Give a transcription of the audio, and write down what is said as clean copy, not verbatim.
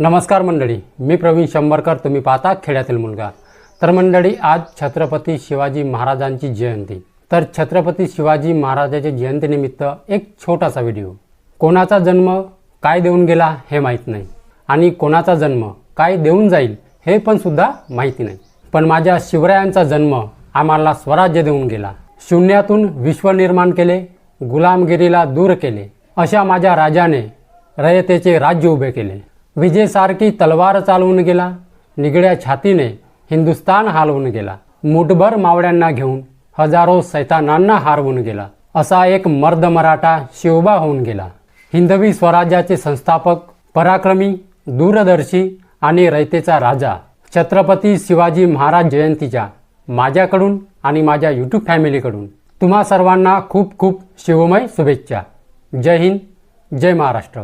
नमस्कार मंडळी, मी प्रवीण शंभरकर. तुम्ही पाहता खेड्यातील मुलगा. तर मंडळी, आज छत्रपती शिवाजी महाराजांची जयंती. तर छत्रपती शिवाजी महाराजांच्या जयंतीनिमित्त एक छोटासा व्हिडिओ. कोणाचा जन्म काय देऊन गेला हे माहीत नाही आणि कोणाचा जन्म काय देऊन जाईल हे पण सुद्धा माहिती नाही. पण माझ्या शिवरायांचा जन्म आम्हाला स्वराज्य देऊन गेला. शून्यातून विश्व निर्माण केले, गुलामगिरीला दूर केले. अशा माझ्या राजाने रयतेचे राज्य उभे केले. विजेसारखी तलवार चालवून गेला. निगड्या छातीने हिंदुस्तान हलवून गेला. मुठभर मावळ्यांना घेऊन हजारो सैतानांना हारवून गेला. असा एक मर्द मराठा शिवबा होऊन गेला. हिंदवी स्वराज्याचे संस्थापक, पराक्रमी, दूरदर्शी आणि रयतेचा राजा छत्रपती शिवाजी महाराज जयंतीच्या माझ्याकडून आणि माझ्या यूट्यूब फॅमिलीकडून तुम्हा सर्वांना खूप खूप शिवमय शुभेच्छा. जय हिंद, जय महाराष्ट्र.